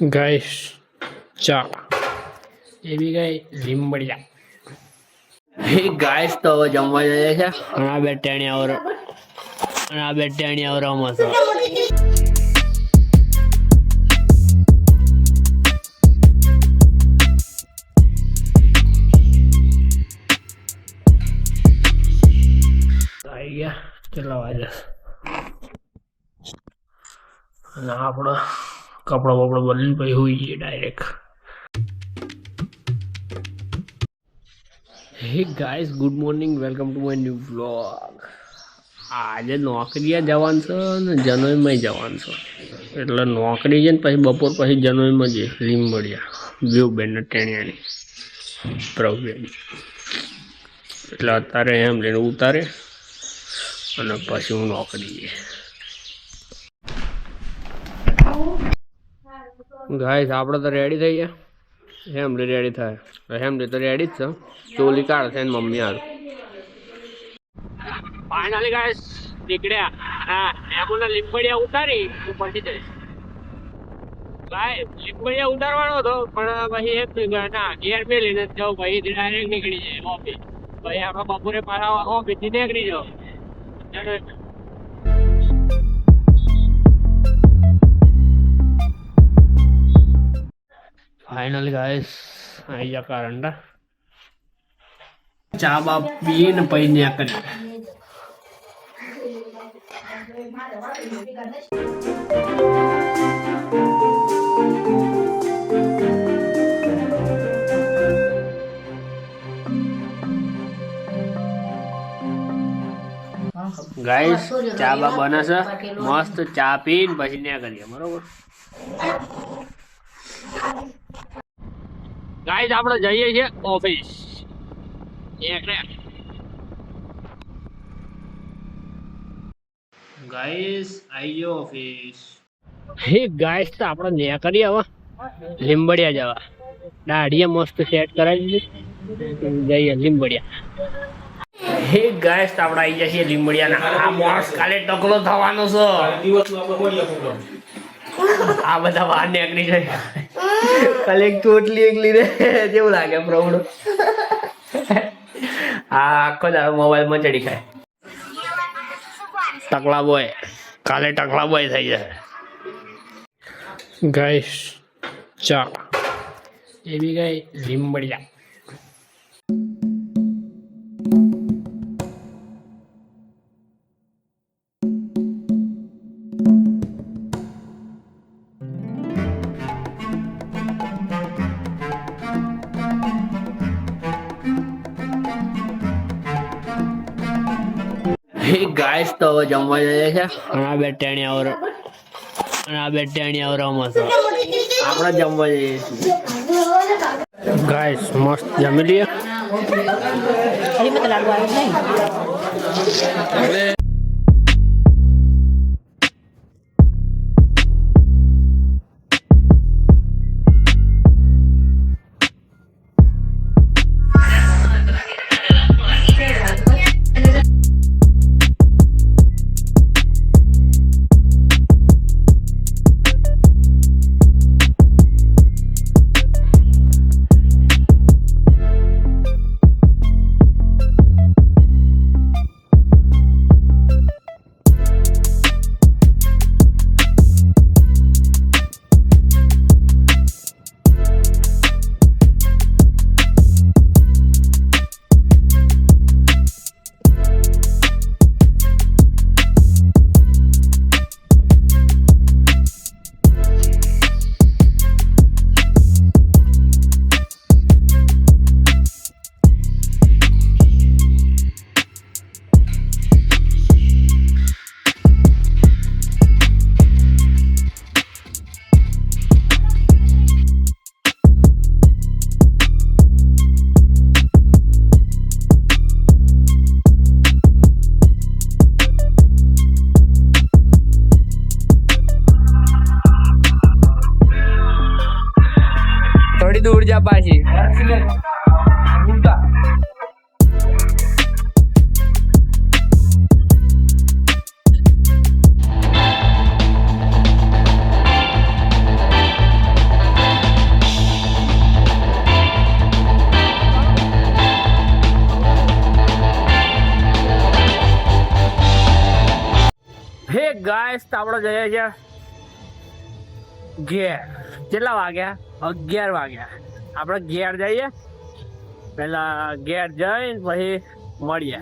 Guys ચા એ બી ગઈ લીંબડિયા. હે ગાઈસ તો હવે જમવા જઈએ છે અને આ બે ટેણિયા રમો છો. કેટલા વાગે અને આપણે કપડા બપડા બદલીને પછી હોઈ જઈએ ડાયરેક્ટ. હે guys good morning, welcome to my new vlog. આજે નોકરીએ જવાનું છે ને જનોઈમાં જવાનું છે, એટલે નોકરી છે ને પછી બપોર પછી જનોઈમાં જઈએ લીંબડિયા વ્યુબેન ટેણિયાની પ્રભુબેન. એટલે અત્યારે એમ લઈને ઉતારે અને પછી હું નોકરી જઈએ. ગાઈસ આપણે તો રેડી થઈ ગયા. હેમલી રેડી થાય, હેમલી તો રેડી જ છે. ચોલી કાઢશે ને મમ્મી હાલ. ફાઇનલી ગાઈસ નીકળ્યા. હા એમને લીંબડિયા ઉતારી પછી જઈશ. ભાઈ લીંબડિયા ઉતારવાનો હતો પણ પછી એક ના ઘેર મેલીને જાઉં પછી ડાયરેક્ટ નીકળી જાય ઓફિસ. પછી આપણે બપોરે પાછા ઓફિસથી નીકળી જાઓ. ફાઇનલી ગાઈસ આવી ગયા કારંડા. ચા બા પીને પછી ન્યા કરી. ગાઈસ ચા બા બને છે મસ્ત. ચા પીને પછી ન્યા કરીએ બરોબર. ગાઈસ આપણે જઈએ છીએ ઓફિસ. ગાઈસ આવી ગયો ઓફિસ. હે ગાઈસ તો આપણે ન્યા કરીએ હવે લીંબડિયા જવા. દાઢીએ મસ્ત સેટ કરાવી દીધી, જઈએ લીંબડિયા. હે ગાઈસ તો આપણે આવી જઈએ લીંબડિયાના. આ માણસ કાલે ટકલો થવાનો છે. આ બધા બહાર નીકળી જાય. કાલે એક ચોટલી એકલી રે જેવું લાગે પ્રૌઢ. આ આખો દાડો મોબાઈલમાં ચડી ખાય. ટકલા બોય કાલે ટકલા બોય થઈ જશે. ગાઈસ ચા એ બી ગઈ લીંબડિયા. ગાઈસ તો હવે જમવા જઈએ છે અને આ બે ટેણિયા રમો છો. આપણે જમવા જઈએ છીએ. ગાઈસ મસ્ત જમી લઈએ. થોડી દૂર જા પાછી. ગાઈસ આપણે જઈએ છીએ ઘેર. કેટલા વાગ્યા? 11 વાગ્યા. આપણે ઘેર જઈએ, પેલા ઘેર જઈને પછી મળીએ.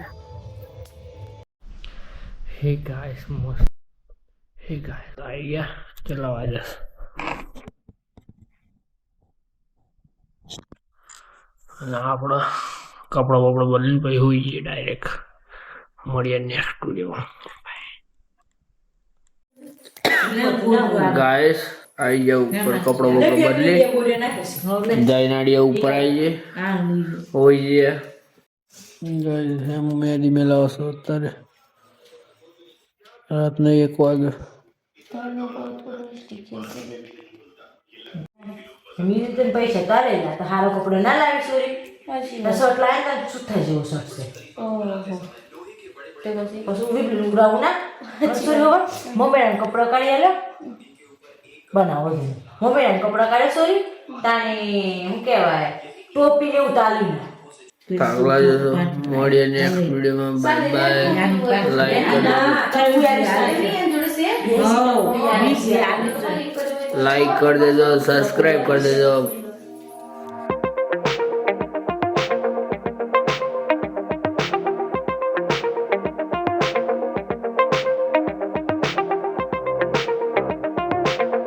હે ગાઈસ મસ્ત. હે ગાઈસ આવી ગયા. કેટલા વાગ્યા? અને આપણે કપડા બપડા બદલીને પછી હોઈ જઈએ ડાયરેક્ટ. મળીએ નેક્સ્ટ વિડીયોમાં. ગાઈસ આવી જાવ ઉપર કપડા બપડા બદલી જયનાડિયા ઉપર આવી જઈએ હોઈ જઈએ. ગાઈસ એમ મેદી મેલાવો છો અત્યારે રાતના 1 વાગે. પૈસા કરેલા તો હારો કપડો ના લાવી સોરી શર્ટ લાવે તો છૂટા જેવો શર્ટ છે પછી વિપલું ઉડાવું ના સોરી હોવા મોબાઈલ કપડા કાઢી આલો બનાવો મોબાઈલ કપડા કાઢે સોરી તાને શું કહેવાય ટોપી ને ઉતારી પાગલા જશો. મળીએ નેક્સ્ટ વિડીયોમાં. Bye bye. લાઈક કરી દેજો, સબસ્ક્રાઈબ કરી દેજો.